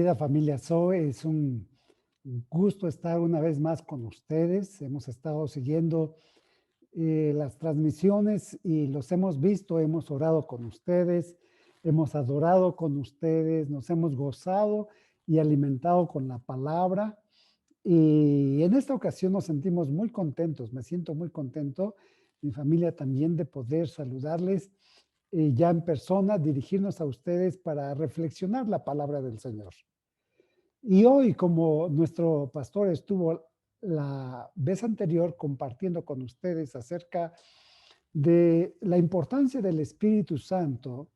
querida familia Zoe, es un gusto estar una vez más con ustedes. Hemos estado siguiendo las transmisiones y los hemos visto, hemos orado con ustedes, hemos adorado con ustedes, nos hemos gozado y alimentado con la palabra. Y en esta ocasión nos sentimos muy contentos, me siento muy contento, mi familia también, de poder saludarles ya en persona, dirigirnos a ustedes para reflexionar la palabra del Señor. Y hoy, como nuestro pastor estuvo la vez anterior compartiendo con ustedes acerca de la importancia del Espíritu Santo,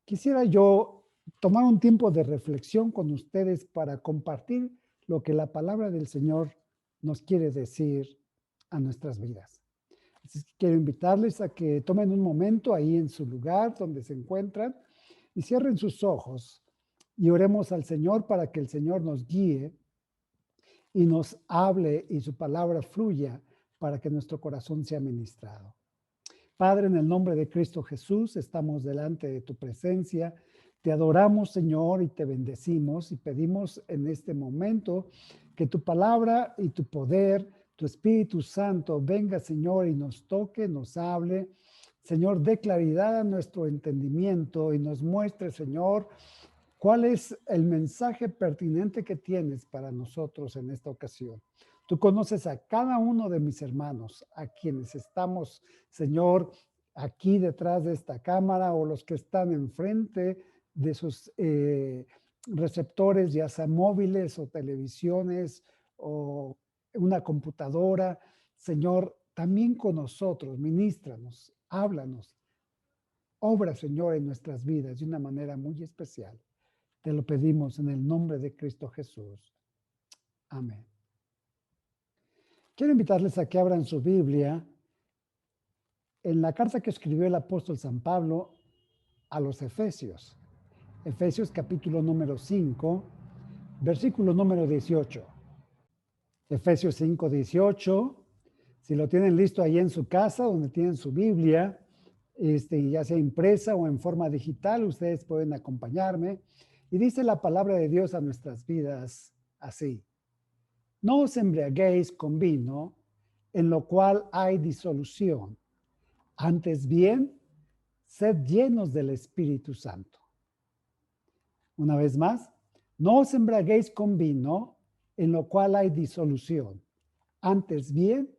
quisiera yo tomar un tiempo de reflexión con ustedes para compartir lo que la palabra del Señor nos quiere decir a nuestras vidas. Así que quiero invitarles a que tomen un momento ahí en su lugar donde se encuentran y cierren sus ojos y oremos al Señor para que el Señor nos guíe y nos hable y su palabra fluya para que nuestro corazón sea ministrado. Padre, en el nombre de Cristo Jesús, estamos delante de tu presencia. Te adoramos, Señor, y te bendecimos y pedimos en este momento que tu palabra y tu poder, tu Espíritu Santo, venga, Señor, y nos toque, nos hable. Señor, dé claridad a nuestro entendimiento y nos muestre, Señor, cuál es el mensaje pertinente que tienes para nosotros en esta ocasión. Tú conoces a cada uno de mis hermanos, a quienes estamos, Señor, aquí detrás de esta cámara o los que están enfrente de sus receptores, ya sea móviles o televisiones o una computadora. Señor, también con nosotros, ministranos, háblanos, obra, Señor, en nuestras vidas de una manera muy especial. Te lo pedimos en el nombre de Cristo Jesús. Amén. Quiero invitarles a que abran su Biblia en la carta que escribió el apóstol San Pablo a los Efesios. Efesios capítulo número 5, versículo número 18. Efesios 5, 18. Si lo tienen listo ahí en su casa, donde tienen su Biblia, ya sea impresa o en forma digital, ustedes pueden acompañarme. Y dice la palabra de Dios a nuestras vidas así: no os embriaguéis con vino, en lo cual hay disolución. Antes bien, sed llenos del Espíritu Santo. Una vez más, no os embriaguéis con vino, en lo cual hay disolución. Antes bien,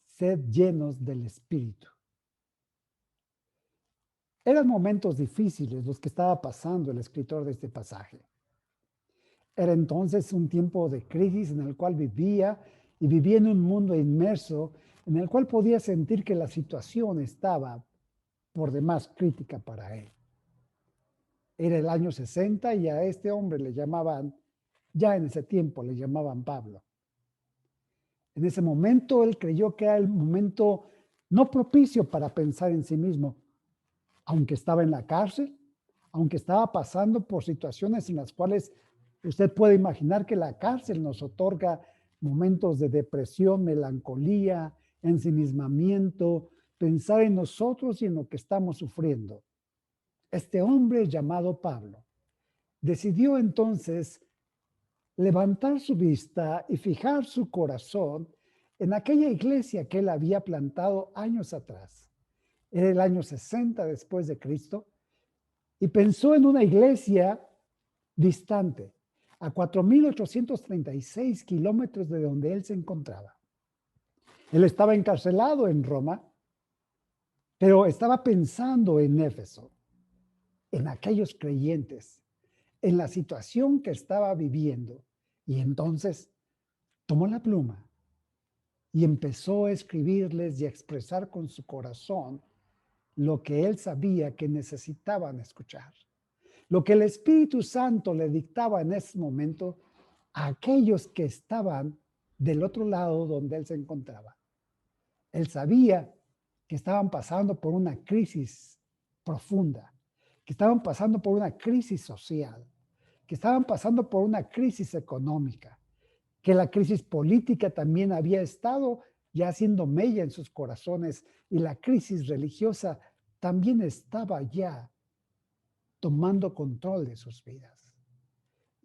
sed llenos del Espíritu. Eran momentos difíciles los que estaba pasando el escritor de este pasaje. Era entonces un tiempo de crisis en el cual vivía en un mundo inmerso en el cual podía sentir que la situación estaba por demás crítica para él. Era el año 60 y a este hombre le llamaban, ya en ese tiempo le llamaban Pablo. En ese momento él creyó que era el momento no propicio para pensar en sí mismo, aunque estaba en la cárcel, aunque estaba pasando por situaciones en las cuales usted puede imaginar que la cárcel nos otorga momentos de depresión, melancolía, ensimismamiento, pensar en nosotros y en lo que estamos sufriendo. Este hombre llamado Pablo decidió entonces levantar su vista y fijar su corazón en aquella iglesia que él había plantado años atrás. Era el año 60 después de Cristo y pensó en una iglesia distante, a 4.836 kilómetros de donde él se encontraba. Él estaba encarcelado en Roma, pero estaba pensando en Éfeso, en aquellos creyentes, en la situación que estaba viviendo. Y entonces tomó la pluma y empezó a escribirles y a expresar con su corazón lo que él sabía que necesitaban escuchar. Lo que el Espíritu Santo le dictaba en ese momento a aquellos que estaban del otro lado donde él se encontraba. Él sabía que estaban pasando por una crisis profunda, que estaban pasando por una crisis social, que estaban pasando por una crisis económica, que la crisis política también había estado ya haciendo mella en sus corazones y la crisis religiosa también estaba ya tomando control de sus vidas.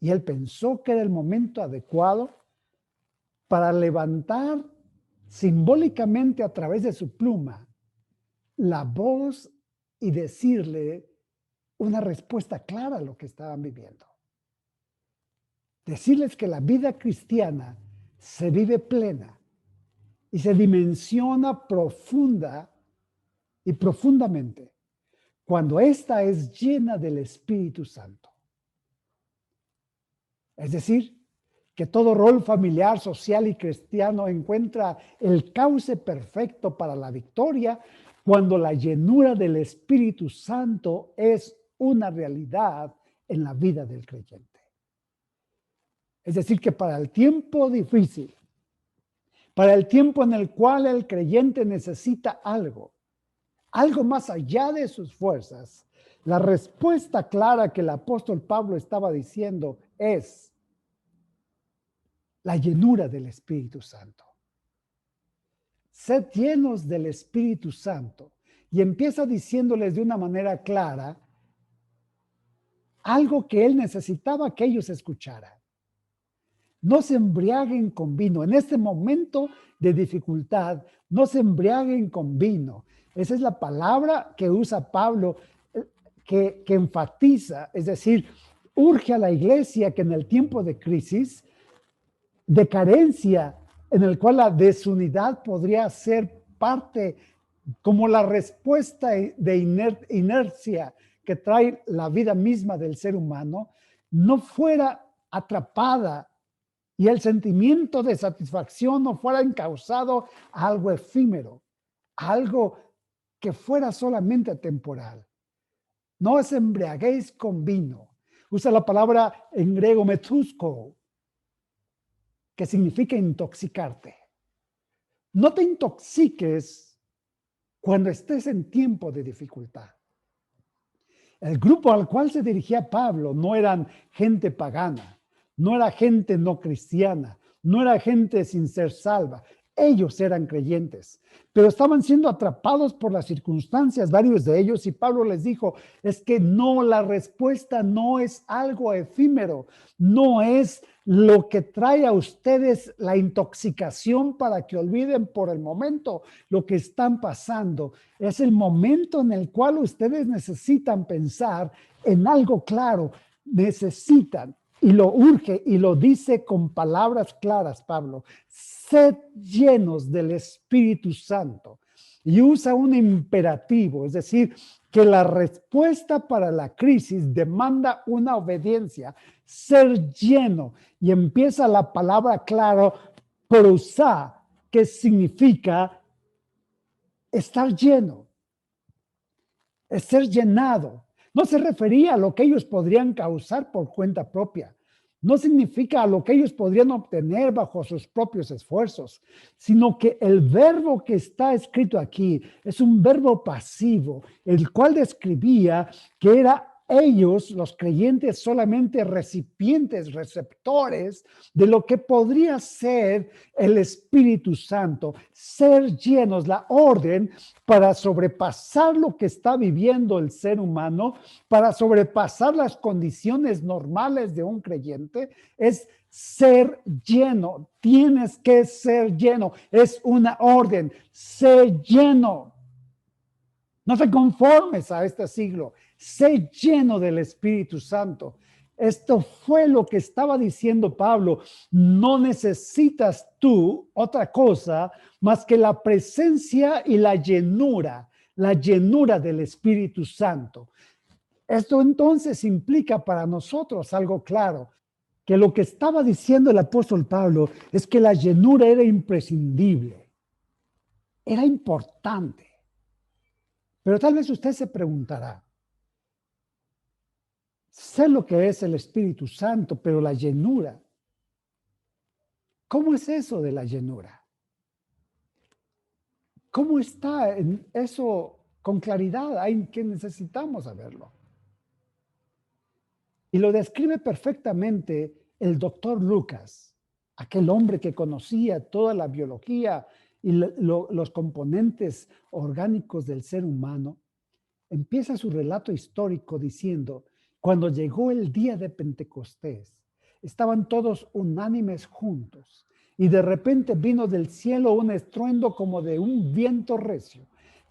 Y él pensó que era el momento adecuado para levantar simbólicamente a través de su pluma la voz y decirle una respuesta clara a lo que estaban viviendo. Decirles que la vida cristiana se vive plena y se dimensiona profunda y profundamente cuando ésta es llena del Espíritu Santo. Es decir, que todo rol familiar, social y cristiano encuentra el cauce perfecto para la victoria cuando la llenura del Espíritu Santo es una realidad en la vida del creyente. Es decir, que para el tiempo difícil, para el tiempo en el cual el creyente necesita algo más allá de sus fuerzas, la respuesta clara que el apóstol Pablo estaba diciendo es la llenura del Espíritu Santo. Sed llenos del Espíritu Santo. Y empieza diciéndoles de una manera clara algo que él necesitaba que ellos escucharan. No se embriaguen con vino. En este momento de dificultad, no se embriaguen con vino. Esa es la palabra que usa Pablo, que enfatiza, es decir, urge a la iglesia que en el tiempo de crisis, de carencia, en el cual la desunidad podría ser parte como la respuesta de inercia que trae la vida misma del ser humano, no fuera atrapada y el sentimiento de satisfacción no fuera encauzado a algo efímero, a algo que fuera solamente temporal. No os embriaguéis con vino. Usa la palabra en griego metusko, que significa intoxicarte. No te intoxiques cuando estés en tiempo de dificultad. El grupo al cual se dirigía Pablo no eran gente pagana, no era gente no cristiana, no era gente sin ser salva. Ellos eran creyentes, pero estaban siendo atrapados por las circunstancias, varios de ellos, y Pablo les dijo, es que no, la respuesta no es algo efímero, no es lo que trae a ustedes la intoxicación para que olviden por el momento lo que están pasando. Es el momento en el cual ustedes necesitan pensar en algo claro, necesitan. Y lo urge y lo dice con palabras claras, Pablo. Sed llenos del Espíritu Santo. Y usa un imperativo, es decir, que la respuesta para la crisis demanda una obediencia. Ser lleno. Y empieza la palabra claro, prosá, que significa estar lleno, es ser llenado. No se refería a lo que ellos podrían causar por cuenta propia. No significa a lo que ellos podrían obtener bajo sus propios esfuerzos, sino que el verbo que está escrito aquí es un verbo pasivo, el cual describía que era ellos, los creyentes, solamente recipientes, receptores de lo que podría ser el Espíritu Santo, ser llenos, la orden para sobrepasar lo que está viviendo el ser humano, para sobrepasar las condiciones normales de un creyente, es ser lleno. Tienes que ser lleno. Es una orden. Sé lleno. No te conformes a este siglo. Sé lleno del Espíritu Santo. Esto fue lo que estaba diciendo Pablo. No necesitas tú otra cosa más que la presencia y la llenura del Espíritu Santo. Esto entonces implica para nosotros algo claro, que lo que estaba diciendo el apóstol Pablo es que la llenura era imprescindible, era importante. Pero tal vez usted se preguntará, sé lo que es el Espíritu Santo, pero la llenura, ¿cómo es eso de la llenura? ¿Cómo está en eso con claridad? Hay que necesitamos saberlo. Y lo describe perfectamente el doctor Lucas, aquel hombre que conocía toda la biología y los componentes orgánicos del ser humano. Empieza su relato histórico diciendo, cuando llegó el día de Pentecostés, estaban todos unánimes juntos. Y de repente vino del cielo un estruendo como de un viento recio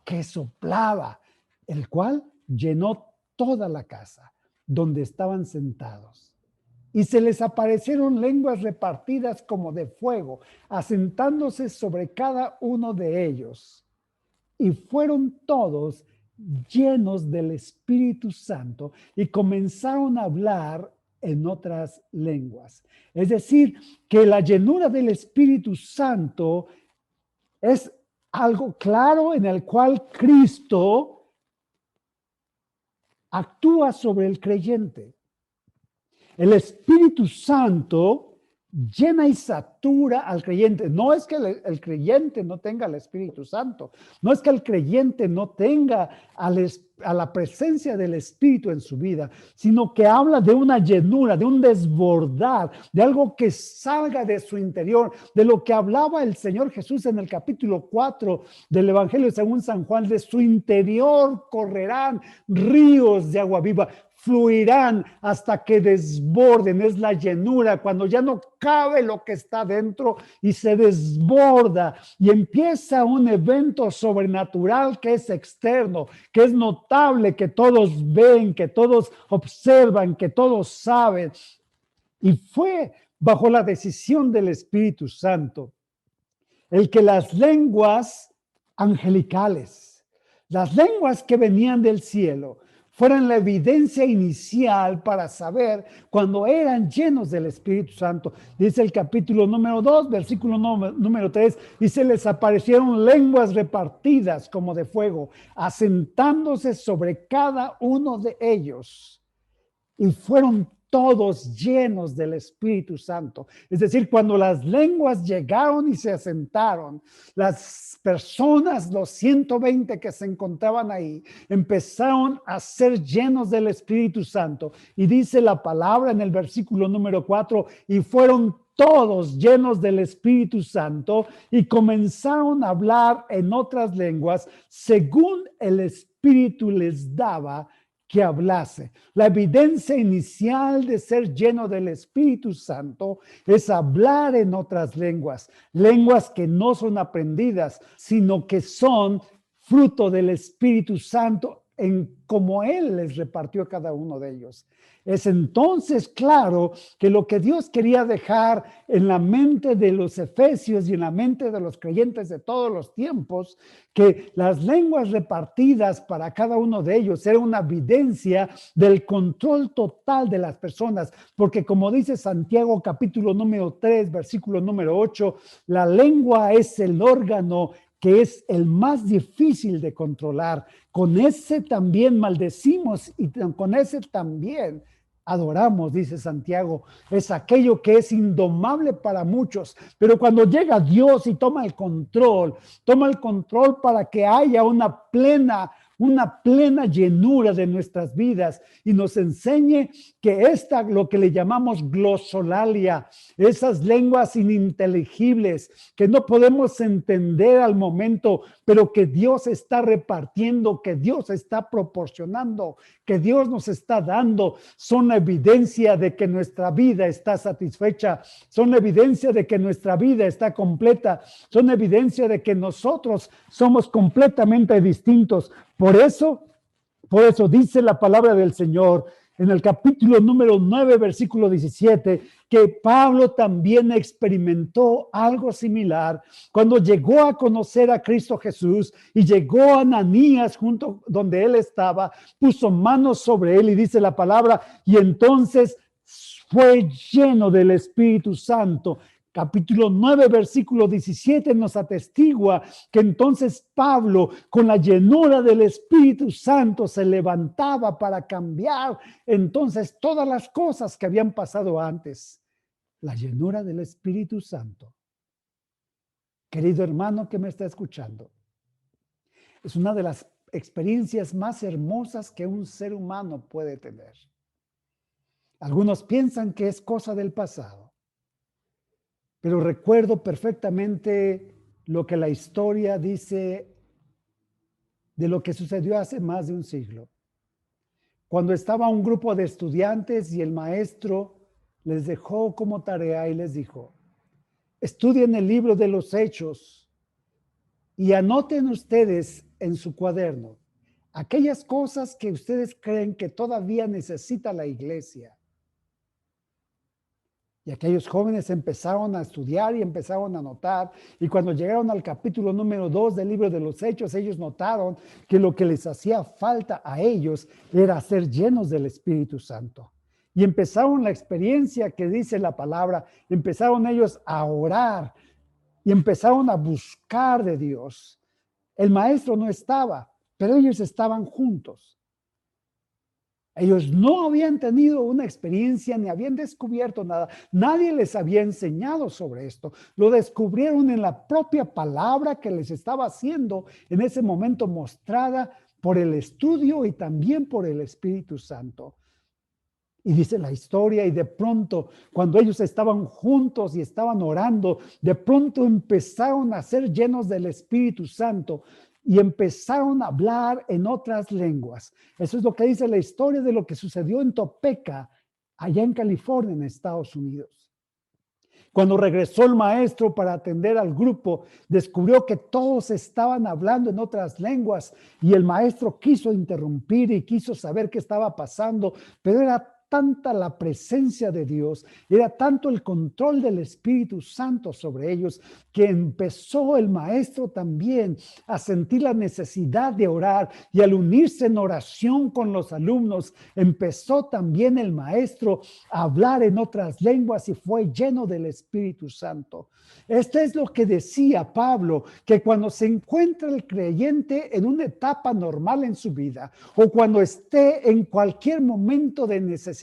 que soplaba, el cual llenó toda la casa donde estaban sentados. Y se les aparecieron lenguas repartidas como de fuego, asentándose sobre cada uno de ellos. Y fueron todos llenos del Espíritu Santo y comenzaron a hablar en otras lenguas. Es decir, que la llenura del Espíritu Santo es algo claro en el cual Cristo actúa sobre el creyente. El Espíritu Santo llena y satura al creyente. No es que el creyente no tenga el Espíritu Santo. No es que el creyente no tenga a la presencia del Espíritu en su vida, sino que habla de una llenura, de un desbordar, de algo que salga de su interior, de lo que hablaba el Señor Jesús en el capítulo 4 del Evangelio según San Juan. De su interior correrán ríos de agua viva. Fluirán hasta que desborden. Es la llenura, cuando ya no cabe lo que está dentro y se desborda y empieza un evento sobrenatural que es externo, que es notable, que todos ven, que todos observan, que todos saben. Y fue bajo la decisión del Espíritu Santo el que las lenguas angelicales, las lenguas que venían del cielo, fueran la evidencia inicial para saber cuando eran llenos del Espíritu Santo. Dice el capítulo número 2, versículo número 3, y se les aparecieron lenguas repartidas como de fuego, asentándose sobre cada uno de ellos. Y fueron todos llenos del Espíritu Santo. Es decir, cuando las lenguas llegaron y se asentaron, las personas, los 120 que se encontraban ahí, empezaron a ser llenos del Espíritu Santo. Y dice la palabra en el versículo número 4, y fueron todos llenos del Espíritu Santo y comenzaron a hablar en otras lenguas según el Espíritu les daba que hablase. La evidencia inicial de ser lleno del Espíritu Santo es hablar en otras lenguas, lenguas que no son aprendidas, sino que son fruto del Espíritu Santo en como Él les repartió a cada uno de ellos. Es entonces claro que lo que Dios quería dejar en la mente de los efesios y en la mente de los creyentes de todos los tiempos, que las lenguas repartidas para cada uno de ellos era una evidencia del control total de las personas, porque como dice Santiago capítulo número 3, versículo número 8, la lengua es el órgano que es el más difícil de controlar. Con ese también maldecimos y con ese también adoramos, dice Santiago. Es aquello que es indomable para muchos, pero cuando llega Dios y toma el control para que haya una plena llenura de nuestras vidas y nos enseñe que lo que le llamamos glosolalia, esas lenguas ininteligibles que no podemos entender al momento, pero que Dios está repartiendo, que Dios está proporcionando, que Dios nos está dando, son evidencia de que nuestra vida está satisfecha, son evidencia de que nuestra vida está completa, son evidencia de que nosotros somos completamente distintos. Por eso dice la palabra del Señor en el capítulo número 9, versículo 17, que Pablo también experimentó algo similar cuando llegó a conocer a Cristo Jesús y llegó a Ananías junto donde él estaba, puso manos sobre él y dice la palabra, y entonces fue lleno del Espíritu Santo. Capítulo 9, versículo 17 nos atestigua que entonces Pablo, con la llenura del Espíritu Santo, se levantaba para cambiar entonces todas las cosas que habían pasado antes. La llenura del Espíritu Santo. Querido hermano que me está escuchando, es una de las experiencias más hermosas que un ser humano puede tener. Algunos piensan que es cosa del pasado. Pero recuerdo perfectamente lo que la historia dice de lo que sucedió hace más de un siglo. Cuando estaba un grupo de estudiantes y el maestro les dejó como tarea y les dijo: estudien el libro de los Hechos y anoten ustedes en su cuaderno aquellas cosas que ustedes creen que todavía necesita la iglesia. Y aquellos jóvenes empezaron a estudiar y empezaron a anotar. Y cuando llegaron al capítulo número 2 del libro de los Hechos, ellos notaron que lo que les hacía falta a ellos era ser llenos del Espíritu Santo. Y empezaron la experiencia que dice la palabra, empezaron ellos a orar y empezaron a buscar de Dios. El maestro no estaba, pero ellos estaban juntos. Ellos no habían tenido una experiencia ni habían descubierto nada. Nadie les había enseñado sobre esto. Lo descubrieron en la propia palabra que les estaba haciendo en ese momento mostrada por el estudio y también por el Espíritu Santo. Y dice la historia, y de pronto, cuando ellos estaban juntos y estaban orando, de pronto empezaron a ser llenos del Espíritu Santo y empezaron a hablar en otras lenguas. Eso es lo que dice la historia de lo que sucedió en Topeka, allá en California, en Estados Unidos. Cuando regresó el maestro para atender al grupo, descubrió que todos estaban hablando en otras lenguas y el maestro quiso interrumpir y quiso saber qué estaba pasando, pero era tanta la presencia de Dios, era tanto el control del Espíritu Santo sobre ellos, que empezó el maestro también a sentir la necesidad de orar, y al unirse en oración con los alumnos, empezó también el maestro a hablar en otras lenguas y fue lleno del Espíritu Santo. Esto es lo que decía Pablo, que cuando se encuentra el creyente en una etapa normal en su vida, o cuando esté en cualquier momento de necesidad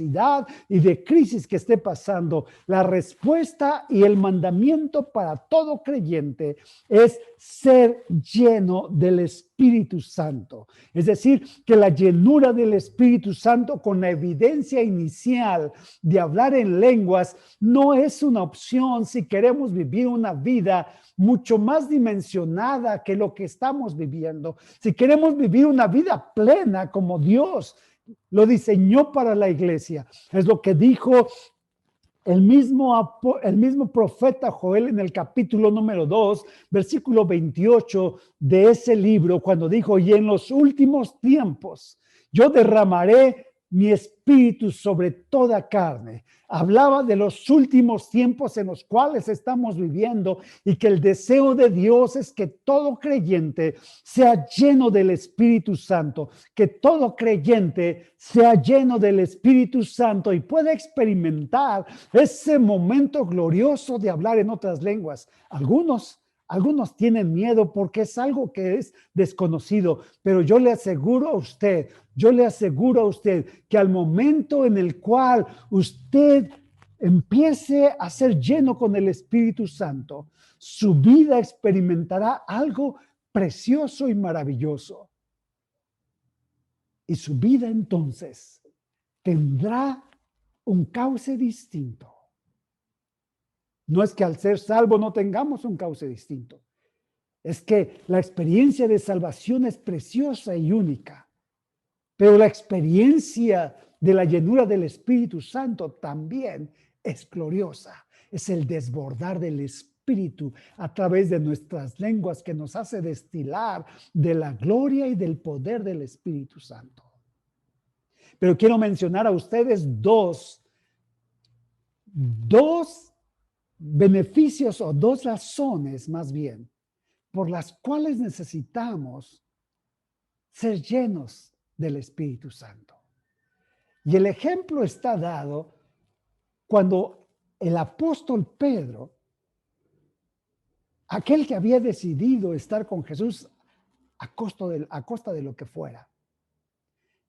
y de crisis que esté pasando, la respuesta y el mandamiento para todo creyente es ser lleno del Espíritu Santo. Es decir, que la llenura del Espíritu Santo, con la evidencia inicial de hablar en lenguas, no es una opción si queremos vivir una vida mucho más dimensionada que lo que estamos viviendo. Si queremos vivir una vida plena como Dios lo diseñó para la iglesia. Es lo que dijo el mismo profeta Joel en el capítulo número 2, versículo 28 de ese libro, cuando dijo: y en los últimos tiempos yo derramaré mi espíritu sobre toda carne. Hablaba de los últimos tiempos en los cuales estamos viviendo, y que el deseo de Dios es que todo creyente sea lleno del Espíritu Santo, que todo creyente sea lleno del Espíritu Santo y pueda experimentar ese momento glorioso de hablar en otras lenguas. Algunos tienen miedo porque es algo que es desconocido, pero yo le aseguro a usted que al momento en el cual usted empiece a ser lleno con el Espíritu Santo, su vida experimentará algo precioso y maravilloso. Y su vida entonces tendrá un cauce distinto. No es que al ser salvo no tengamos un cauce distinto. Es que la experiencia de salvación es preciosa y única. Pero la experiencia de la llenura del Espíritu Santo también es gloriosa. Es el desbordar del Espíritu a través de nuestras lenguas que nos hace destilar de la gloria y del poder del Espíritu Santo. Pero quiero mencionar a ustedes dos beneficios, o dos razones más bien, por las cuales necesitamos ser llenos del Espíritu Santo. Y el ejemplo está dado cuando el apóstol Pedro, aquel que había decidido estar con Jesús a costa de lo que fuera,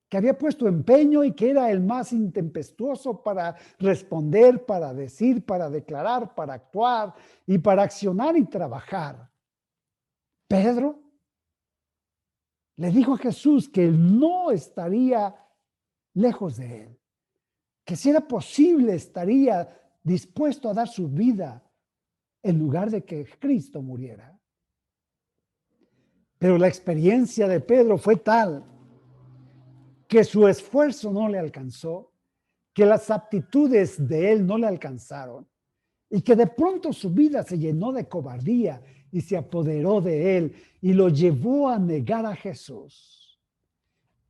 que había puesto empeño y que era el más intempestuoso para responder, para decir, para declarar, para actuar y para accionar y trabajar. Pedro le dijo a Jesús que él no estaría lejos de él, que si era posible estaría dispuesto a dar su vida en lugar de que Cristo muriera. Pero la experiencia de Pedro fue tal que su esfuerzo no le alcanzó, que las aptitudes de él no le alcanzaron y que de pronto su vida se llenó de cobardía y se apoderó de él y lo llevó a negar a Jesús.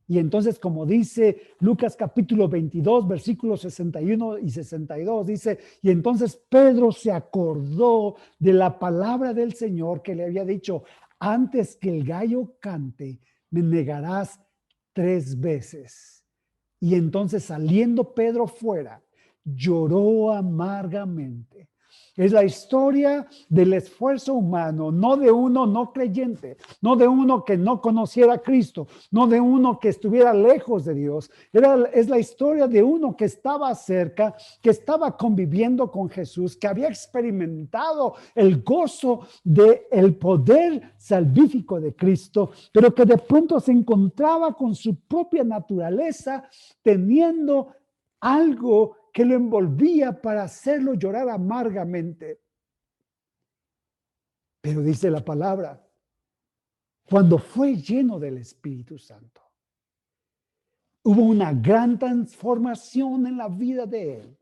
Y entonces, como dice Lucas capítulo 22, versículos 61 y 62, dice, y entonces Pedro se acordó de la palabra del Señor que le había dicho, antes que el gallo cante, me negarás 3 veces. Y entonces saliendo Pedro fuera, lloró amargamente. Es la historia del esfuerzo humano, no de uno no creyente, no de uno que no conociera a Cristo, no de uno que estuviera lejos de Dios. Es la historia de uno que estaba cerca, que estaba conviviendo con Jesús, que había experimentado el gozo del poder salvífico de Cristo, pero que de pronto se encontraba con su propia naturaleza teniendo algo que lo envolvía para hacerlo llorar amargamente. Pero dice la palabra, cuando fue lleno del Espíritu Santo, hubo una gran transformación en la vida de él.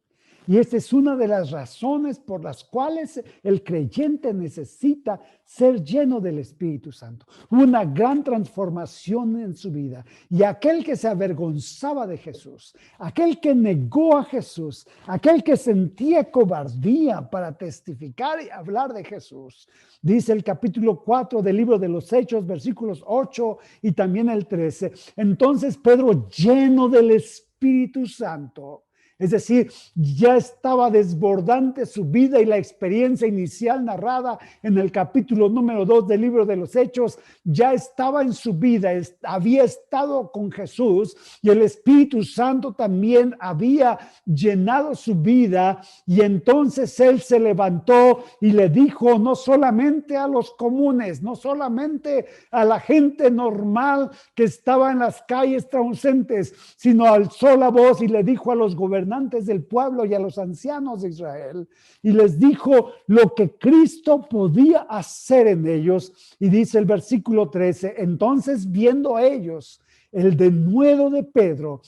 Y esta es una de las razones por las cuales el creyente necesita ser lleno del Espíritu Santo. Una gran transformación en su vida. Y aquel que se avergonzaba de Jesús, aquel que negó a Jesús, aquel que sentía cobardía para testificar y hablar de Jesús. Dice el capítulo 4 del libro de los Hechos, versículos 8 y también el 13. Entonces Pedro, lleno del Espíritu Santo, es decir, ya estaba desbordante su vida y la experiencia inicial narrada en el capítulo número 2 del libro de los Hechos, ya estaba en su vida, había estado con Jesús y el Espíritu Santo también había llenado su vida y entonces él se levantó y le dijo no solamente a los comunes, no solamente a la gente normal que estaba en las calles transeúntes, sino alzó la voz y le dijo a los gobernantes del pueblo y a los ancianos de Israel y les dijo lo que Cristo podía hacer en ellos. Y dice el versículo 13, entonces viendo ellos el denuedo de Pedro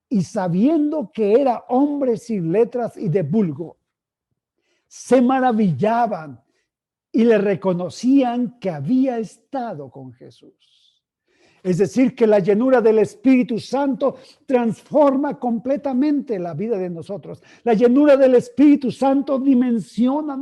y sabiendo que era hombre sin letras y de vulgo, se maravillaban y le reconocían que había estado con Jesús. Es decir, que la llenura del Espíritu Santo transforma completamente la vida de nosotros. La llenura del Espíritu Santo dimensiona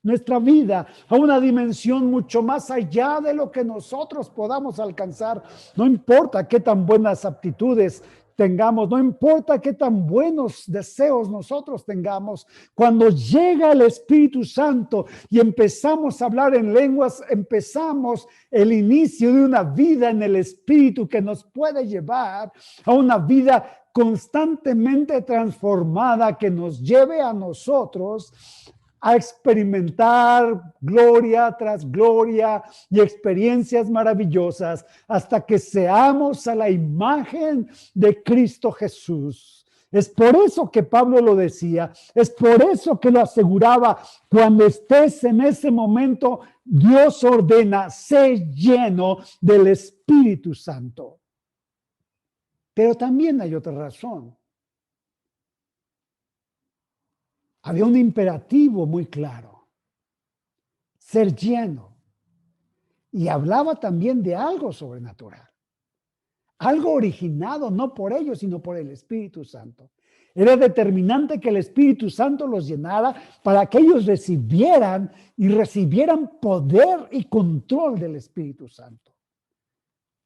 nuestra vida a una dimensión mucho más allá de lo que nosotros podamos alcanzar. No importa qué tan buenas aptitudes tengamos, no importa qué tan buenos deseos nosotros tengamos, cuando llega el Espíritu Santo y empezamos a hablar en lenguas, empezamos el inicio de una vida en el Espíritu que nos puede llevar a una vida constantemente transformada que nos lleve a nosotros a experimentar gloria tras gloria y experiencias maravillosas hasta que seamos a la imagen de Cristo Jesús. Es por eso que Pablo lo decía, es por eso que lo aseguraba, cuando estés en ese momento, Dios ordena, sé lleno del Espíritu Santo. Pero también hay otra razón. Había un imperativo muy claro, ser lleno. Y hablaba también de algo sobrenatural, algo originado no por ellos, sino por el Espíritu Santo. Era determinante que el Espíritu Santo los llenara para que ellos recibieran poder y control del Espíritu Santo.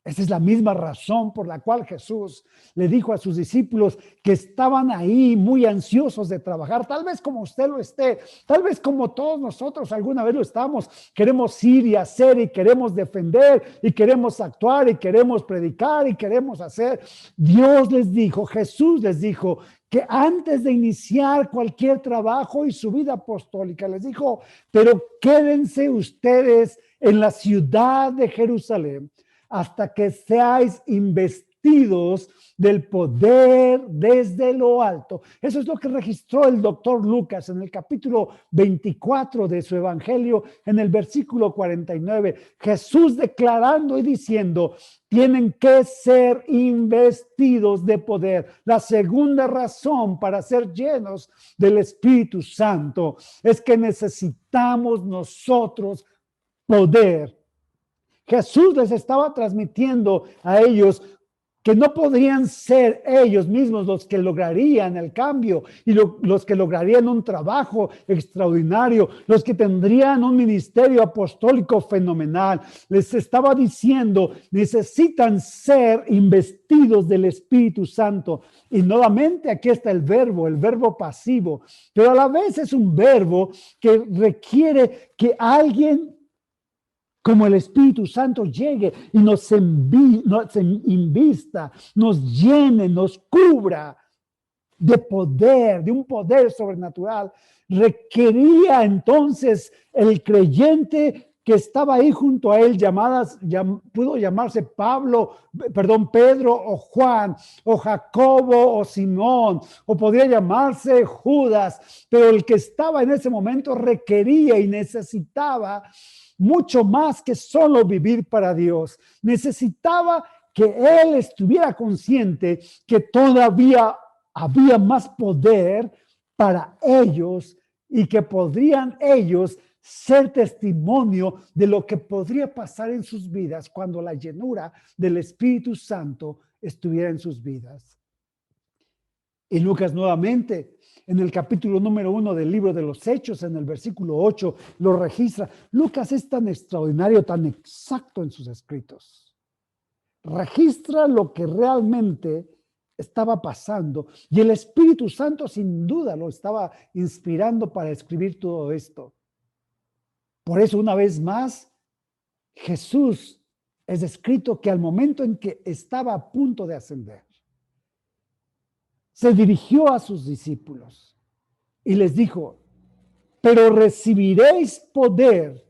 Esa es la misma razón por la cual Jesús le dijo a sus discípulos que estaban ahí muy ansiosos de trabajar, tal vez como usted lo esté, tal vez como todos nosotros alguna vez lo estamos. Queremos ir y hacer y queremos defender y queremos actuar y queremos predicar y queremos hacer. Dios les dijo, Jesús les dijo que antes de iniciar cualquier trabajo y su vida apostólica, les dijo, pero quédense ustedes en la ciudad de Jerusalén hasta que seáis investidos investidos del poder desde lo alto. Eso es lo que registró el doctor Lucas en el capítulo 24 de su evangelio, en el versículo 49. Jesús declarando y diciendo: tienen que ser investidos de poder. La segunda razón para ser llenos del Espíritu Santo es que necesitamos nosotros poder. Jesús les estaba transmitiendo a ellos que no podrían ser ellos mismos los que lograrían el cambio y los que lograrían un trabajo extraordinario, los que tendrían un ministerio apostólico fenomenal. Les estaba diciendo: necesitan ser investidos del Espíritu Santo. Y nuevamente aquí está el verbo pasivo, pero a la vez es un verbo que requiere que alguien como el Espíritu Santo llegue y nos invista, nos llene, nos cubra de poder, de un poder sobrenatural. Requería entonces el creyente que estaba ahí junto a él, pudo llamarse Pedro o Juan, o Jacobo o Simón, o podría llamarse Judas, pero el que estaba en ese momento requería y necesitaba mucho más que solo vivir para Dios. Necesitaba que él estuviera consciente que todavía había más poder para ellos y que podrían ellos ser testimonio de lo que podría pasar en sus vidas cuando la llenura del Espíritu Santo estuviera en sus vidas. Y Lucas nuevamente, en el capítulo número 1 del libro de los Hechos, en el versículo 8, lo registra. Lucas es tan extraordinario, tan exacto en sus escritos. Registra lo que realmente estaba pasando y el Espíritu Santo sin duda lo estaba inspirando para escribir todo esto. Por eso, una vez más, Jesús es descrito que al momento en que estaba a punto de ascender, se dirigió a sus discípulos y les dijo: pero recibiréis poder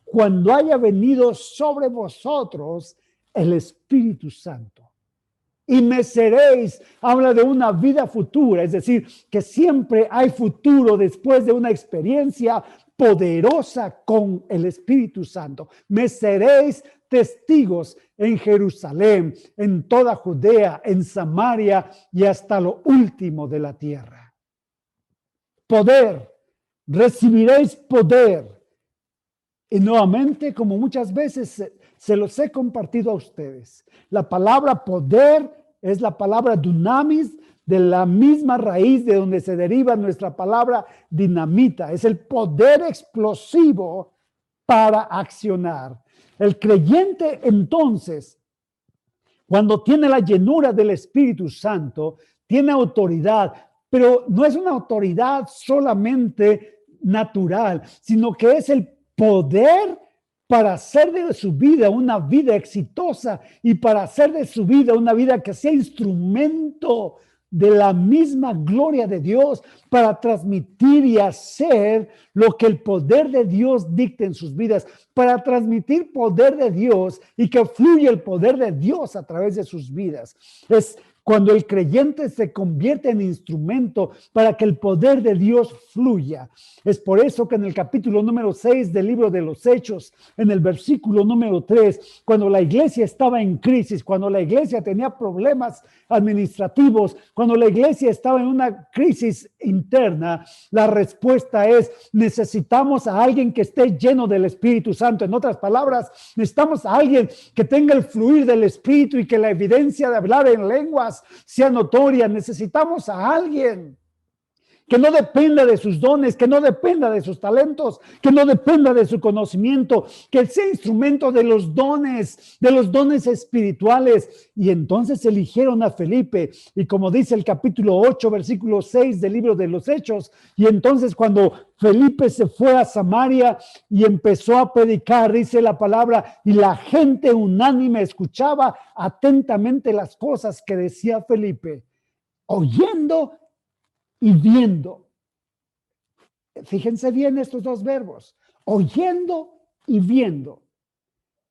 cuando haya venido sobre vosotros el Espíritu Santo. Y me seréis, habla de una vida futura, es decir, que siempre hay futuro después de una experiencia poderosa con el Espíritu Santo. Me seréis testigos en Jerusalén, en toda Judea, en Samaria y hasta lo último de la tierra. Poder, recibiréis poder. Y nuevamente, como muchas veces se los he compartido a ustedes, la palabra poder es la palabra dunamis, de la misma raíz de donde se deriva nuestra palabra dinamita. Es el poder explosivo para accionar. El creyente, entonces, cuando tiene la llenura del Espíritu Santo, tiene autoridad, pero no es una autoridad solamente natural, sino que es el poder para hacer de su vida una vida exitosa y para hacer de su vida una vida que sea instrumento de la misma gloria de Dios, para transmitir y hacer lo que el poder de Dios dicta en sus vidas, para transmitir poder de Dios y que fluya el poder de Dios a través de sus vidas. Es cuando el creyente se convierte en instrumento para que el poder de Dios fluya. Es por eso que en el capítulo número 6 del libro de los Hechos, en el versículo número 3, cuando la iglesia estaba en crisis, cuando la iglesia tenía problemas administrativos, cuando la iglesia estaba en una crisis interna, la respuesta es: necesitamos a alguien que esté lleno del Espíritu Santo. En otras palabras, necesitamos a alguien que tenga el fluir del Espíritu y que la evidencia de hablar en lenguas sea notoria. Necesitamos a alguien que no dependa de sus dones, que no dependa de sus talentos, que no dependa de su conocimiento, que sea instrumento de los dones espirituales. Y entonces eligieron a Felipe, y como dice el capítulo 8, versículo 6 del libro de los Hechos, y entonces cuando Felipe se fue a Samaria y empezó a predicar, dice la palabra, y la gente unánime escuchaba atentamente las cosas que decía Felipe, oyendo y viendo. Fíjense bien estos dos verbos: oyendo y viendo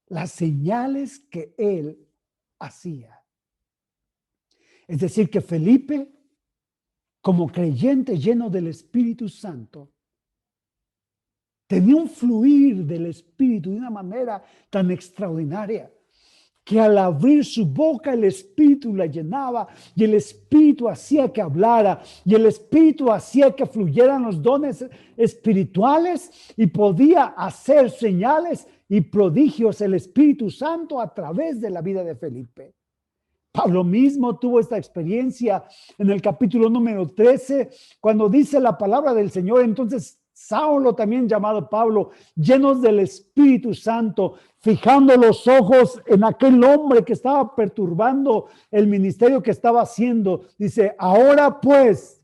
las señales que él hacía. Es decir, que Felipe, como creyente lleno del Espíritu Santo, tenía un fluir del Espíritu de una manera tan extraordinaria que al abrir su boca el Espíritu la llenaba y el Espíritu hacía que hablara y el Espíritu hacía que fluyeran los dones espirituales y podía hacer señales y prodigios el Espíritu Santo a través de la vida de Felipe. Pablo mismo tuvo esta experiencia en el capítulo número 13, cuando dice la palabra del Señor. Entonces Saulo, también llamado Pablo, llenos del Espíritu Santo, fijando los ojos en aquel hombre que estaba perturbando el ministerio que estaba haciendo, dice: ahora pues,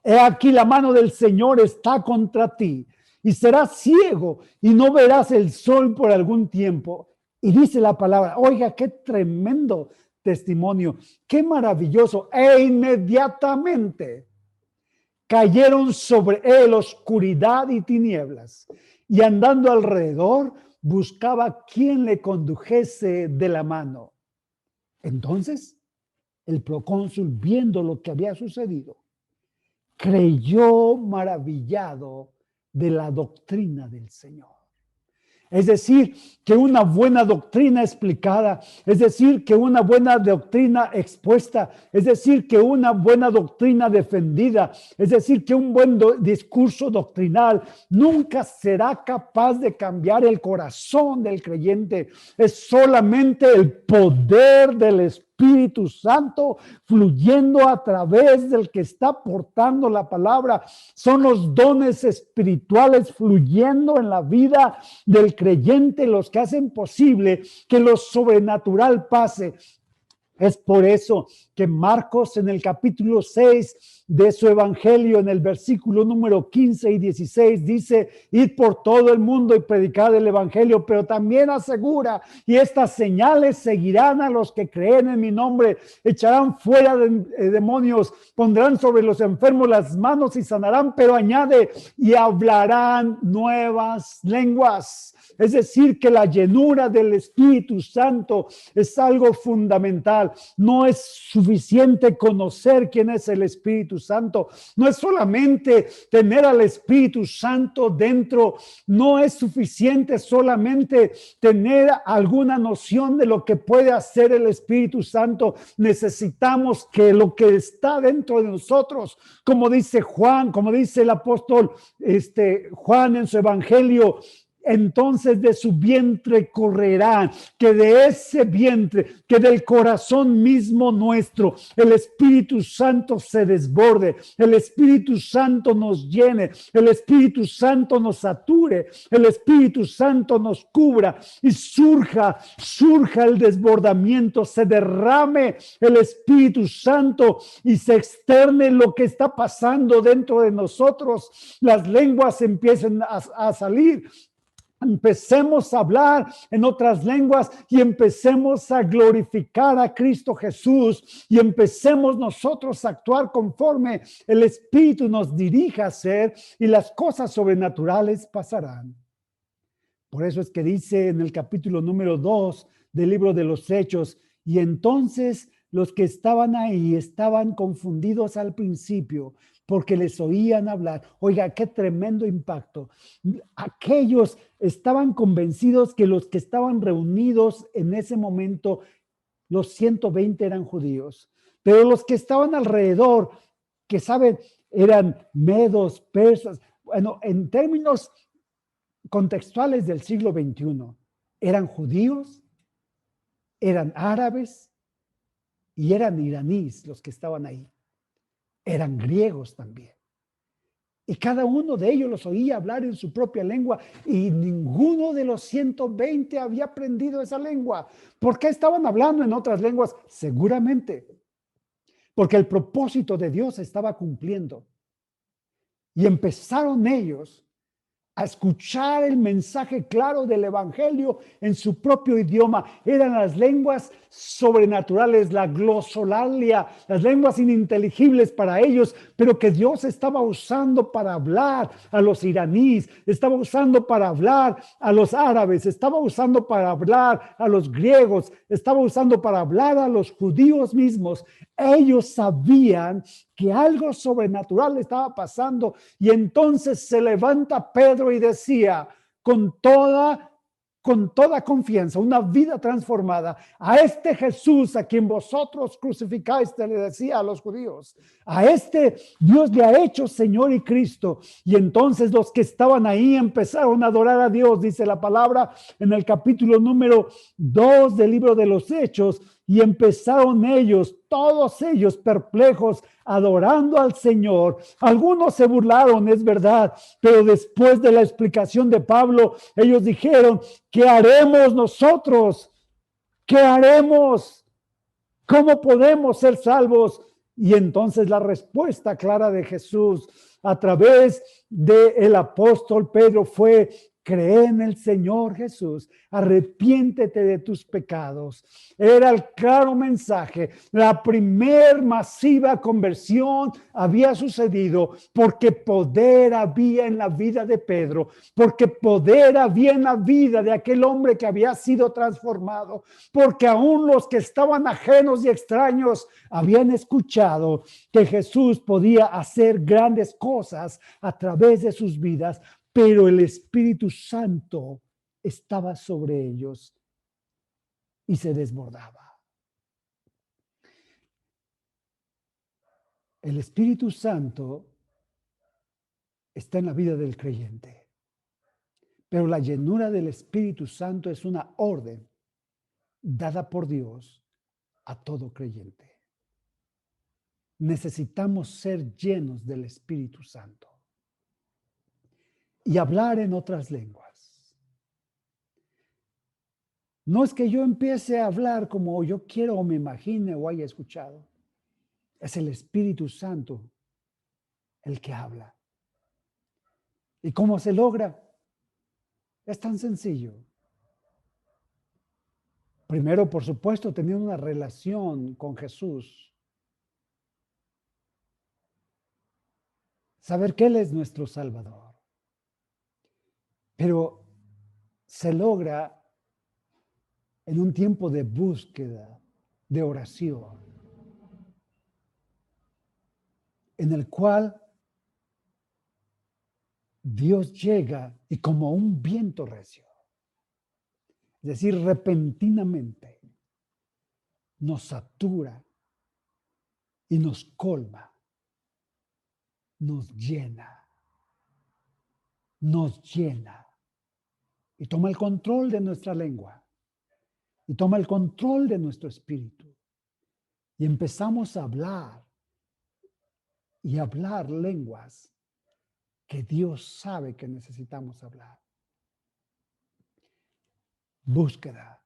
he aquí la mano del Señor está contra ti, y serás ciego y no verás el sol por algún tiempo. Y dice la palabra, oiga, qué tremendo testimonio, qué maravilloso. E inmediatamente cayeron sobre él oscuridad y tinieblas, y andando alrededor buscaba quien le condujese de la mano. Entonces el procónsul, viendo lo que había sucedido, creyó maravillado de la doctrina del Señor. Es decir, que una buena doctrina explicada, es decir, que una buena doctrina expuesta, es decir, que una buena doctrina defendida, es decir, que un buen discurso doctrinal nunca será capaz de cambiar el corazón del creyente. Es solamente el poder del Espíritu Santo fluyendo a través del que está portando la palabra. Son los dones espirituales fluyendo en la vida del creyente los que hacen posible que lo sobrenatural pase. Es por eso que Marcos, en el capítulo 6 de su evangelio, en el versículo número 15 y 16, dice: id por todo el mundo y predicad el evangelio, pero también asegura: y estas señales seguirán a los que creen en mi nombre, echarán fuera demonios, pondrán sobre los enfermos las manos y sanarán, pero añade: y hablarán nuevas lenguas. Es decir, que la llenura del Espíritu Santo es algo fundamental. No es suficiente conocer quién es el Espíritu Santo. No es solamente tener al Espíritu Santo dentro. No es suficiente solamente tener alguna noción de lo que puede hacer el Espíritu Santo. Necesitamos que lo que está dentro de nosotros, como dice Juan, como dice el apóstol Juan en su evangelio, entonces de su vientre correrán, que de ese vientre, que del corazón mismo nuestro, el Espíritu Santo se desborde, el Espíritu Santo nos llene, el Espíritu Santo nos sature, el Espíritu Santo nos cubra y surja el desbordamiento, se derrame el Espíritu Santo y se externe lo que está pasando dentro de nosotros. Las lenguas empiecen a salir. Empecemos a hablar en otras lenguas y empecemos a glorificar a Cristo Jesús y empecemos nosotros a actuar conforme el Espíritu nos dirija a hacer, y las cosas sobrenaturales pasarán. Por eso es que dice en el capítulo número 2 del libro de los Hechos: y entonces los que estaban ahí estaban confundidos al principio, porque les oían hablar. Oiga, qué tremendo impacto. Aquellos estaban convencidos que los que estaban reunidos en ese momento, los 120 eran judíos, pero los que estaban alrededor, que saben, eran medos, persas. Bueno, en términos contextuales del siglo XXI, eran judíos, eran árabes y eran iraníes los que estaban ahí. Eran griegos también. Y cada uno de ellos los oía hablar en su propia lengua, y ninguno de los 120 había aprendido esa lengua. ¿Por qué estaban hablando en otras lenguas? Seguramente porque el propósito de Dios estaba cumpliendo. Y empezaron ellos a escuchar el mensaje claro del evangelio en su propio idioma. Eran las lenguas sobrenaturales, la glosolalia, las lenguas ininteligibles para ellos, pero que Dios estaba usando para hablar a los iraníes, estaba usando para hablar a los árabes, estaba usando para hablar a los griegos, estaba usando para hablar a los judíos mismos. Ellos sabían que algo sobrenatural estaba pasando, y entonces se levanta Pedro y decía con toda confianza, una vida transformada: a este Jesús a quien vosotros crucificáis, le decía a los judíos, a este Dios le ha hecho Señor y Cristo. Y entonces los que estaban ahí empezaron a adorar a Dios, dice la palabra en el capítulo número 2 del libro de los Hechos, y empezaron ellos, todos ellos perplejos, adorando al Señor. Algunos se burlaron, es verdad, pero después de la explicación de Pablo, ellos dijeron: ¿qué haremos nosotros? ¿Qué haremos? ¿Cómo podemos ser salvos? Y entonces la respuesta clara de Jesús a través del apóstol Pedro fue: cree en el Señor Jesús, arrepiéntete de tus pecados. Era el claro mensaje. La primer masiva conversión había sucedido porque poder había en la vida de Pedro, porque poder había en la vida de aquel hombre que había sido transformado, porque aún los que estaban ajenos y extraños habían escuchado que Jesús podía hacer grandes cosas a través de sus vidas, pero el Espíritu Santo estaba sobre ellos y se desbordaba. El Espíritu Santo está en la vida del creyente, pero la llenura del Espíritu Santo es una orden dada por Dios a todo creyente. Necesitamos ser llenos del Espíritu Santo y hablar en otras lenguas. No es que yo empiece a hablar como yo quiero o me imagine o haya escuchado. Es el Espíritu Santo el que habla. ¿Y cómo se logra? Es tan sencillo. Primero, por supuesto, teniendo una relación con Jesús. Saber que Él es nuestro Salvador. Pero se logra en un tiempo de búsqueda, de oración, en el cual Dios llega y como un viento recio, es decir, repentinamente, nos satura y nos colma, nos llena y toma el control de nuestra lengua y toma el control de nuestro espíritu, y empezamos a hablar y hablar lenguas que Dios sabe que necesitamos hablar. Búsqueda,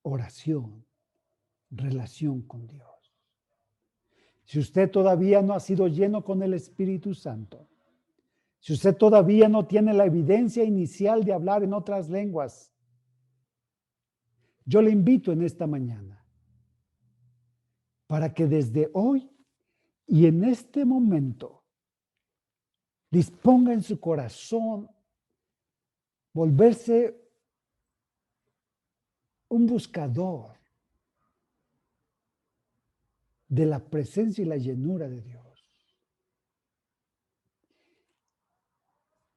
oración, relación con Dios. Si usted todavía no ha sido lleno con el Espíritu Santo, si usted todavía no tiene la evidencia inicial de hablar en otras lenguas, yo le invito en esta mañana para que desde hoy y en este momento disponga en su corazón volverse un buscador de la presencia y la llenura de Dios.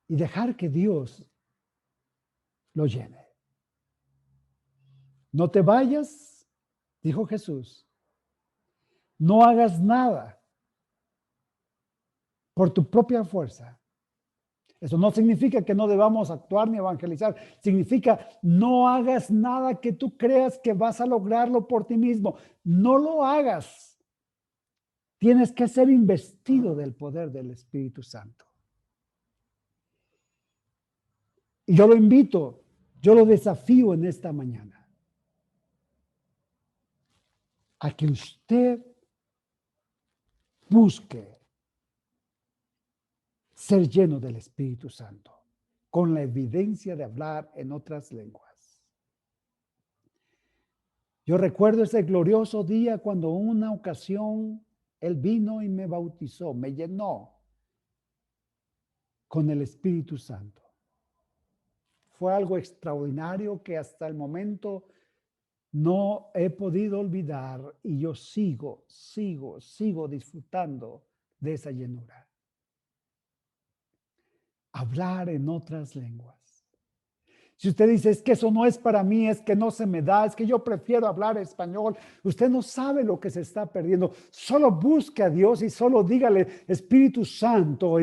Y dejar que Dios lo llene. No te vayas, dijo Jesús. No hagas nada por tu propia fuerza. Eso no significa que no debamos actuar ni evangelizar. Significa: no hagas nada que tú creas que vas a lograrlo por ti mismo. No lo hagas. Tienes que ser investido del poder del Espíritu Santo. Y yo lo invito, yo lo desafío en esta mañana a que usted busque ser lleno del Espíritu Santo. con la evidencia de hablar en otras lenguas. Yo recuerdo ese glorioso día cuando una ocasión Él vino y me bautizó, me llenó con el Espíritu Santo. Fue algo extraordinario que hasta el momento no he podido olvidar y yo sigo disfrutando de esa llenura. Hablar en otras lenguas. Si usted dice, es que eso no es para mí, es que no se me da, es que yo prefiero hablar español, usted no sabe lo que se está perdiendo. Solo busque a Dios y solo dígale, Espíritu Santo,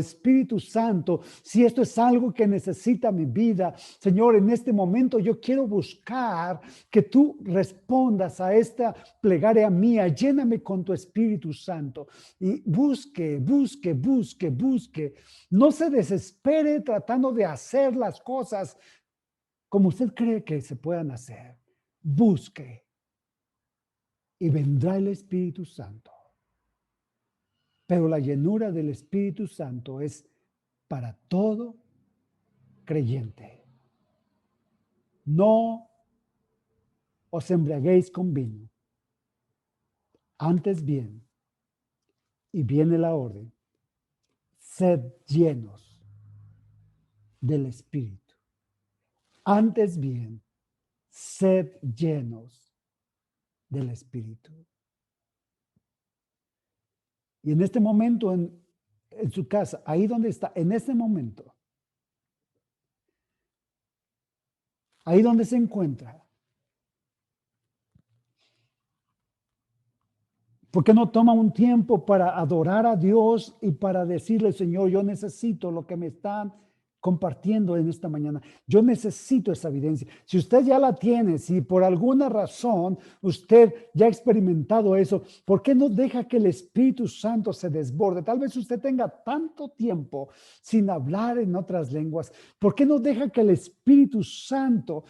si esto es algo que necesita mi vida, Señor, en este momento yo quiero buscar que tú respondas a esta plegaria mía, lléname con tu Espíritu Santo y busque. No se desespere tratando de hacer las cosas como usted cree que se puedan hacer. Busque y vendrá el Espíritu Santo. Pero la llenura del Espíritu Santo es para todo creyente. No os embriaguéis con vino. Antes bien, y viene la orden, sed llenos del Espíritu. Antes bien, sed llenos del Espíritu. Y en este momento, en su casa, ahí donde está, en este momento, ahí donde se encuentra, ¿por qué no toma un tiempo para adorar a Dios y para decirle, Señor, yo necesito lo que me están compartiendo en esta mañana? Yo necesito esa evidencia. Si usted ya la tiene, si por alguna razón usted ya ha experimentado eso, ¿por qué no deja que el Espíritu Santo se desborde? Tal vez usted tenga tanto tiempo sin hablar en otras lenguas. ¿Por qué no deja que el Espíritu Santo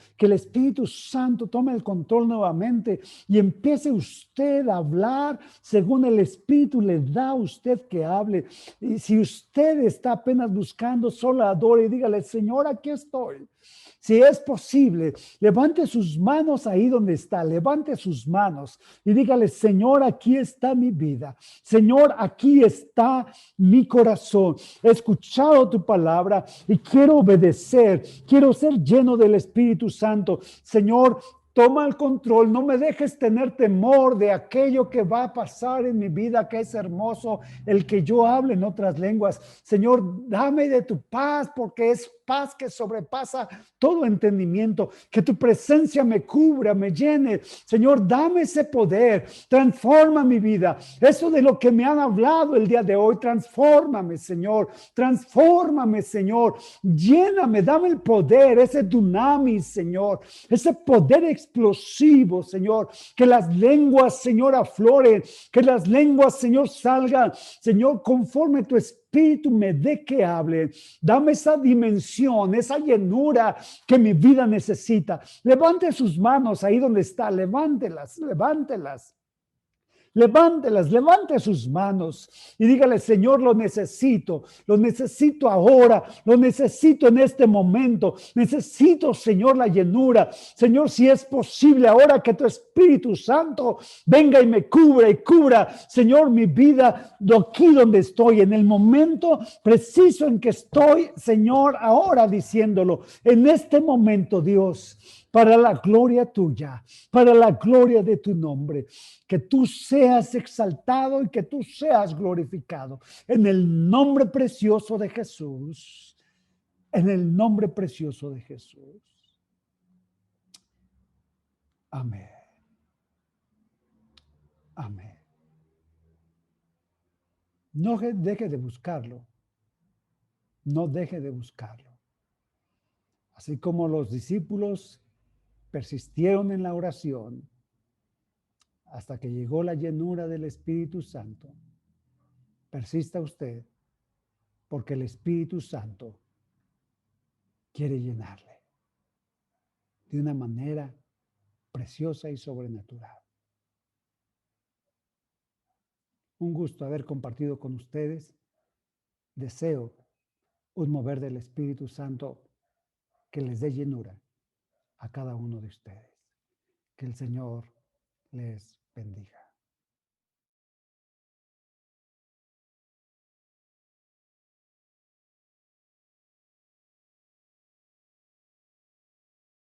tome el control nuevamente y empiece usted a hablar según el Espíritu le da a usted que hable? Y si usted está apenas buscando, solo adore y dígale, Señor, aquí estoy. Si es posible, levante sus manos ahí donde está, levante sus manos y dígale, Señor, aquí está mi vida. Señor, aquí está mi corazón. He escuchado tu palabra y quiero obedecer. Quiero ser lleno del Espíritu Santo. Señor, toma el control, no me dejes tener temor de aquello que va a pasar en mi vida, que es hermoso el que yo hable en otras lenguas. Señor, dame de tu paz, porque es paz que sobrepasa todo entendimiento. Que tu presencia me cubra, me llene. Señor, dame ese poder, transforma mi vida. Eso de lo que me han hablado el día de hoy, transfórmame, Señor. Transfórmame, Señor. Lléname, dame el poder, ese dunamis, Señor. Ese poder explosivo, Señor, que las lenguas, Señor, afloren, que las lenguas, Señor, salgan, Señor, conforme tu Espíritu me dé que hable. Dame esa dimensión, esa llenura que mi vida necesita. Levante sus manos ahí donde está, levántelas. Levante sus manos y dígale, Señor, lo necesito ahora, lo necesito en este momento, necesito, Señor, la llenura. Señor, si es posible ahora que tu Espíritu Santo venga y me cubra y cubra, Señor, mi vida, aquí donde estoy, en el momento preciso en que estoy, Señor, ahora diciéndolo, en este momento, Dios, para la gloria tuya, para la gloria de tu nombre, que tú seas exaltado y que tú seas glorificado. En el nombre precioso de Jesús. En el nombre precioso de Jesús. Amén. Amén. No deje de buscarlo. No deje de buscarlo. Así como los discípulos persistieron en la oración hasta que llegó la llenura del Espíritu Santo, persista usted, porque el Espíritu Santo quiere llenarle de una manera preciosa y sobrenatural. Un gusto haber compartido con ustedes. Deseo un mover del Espíritu Santo que les dé llenura a cada uno de ustedes. Que el Señor les bendiga.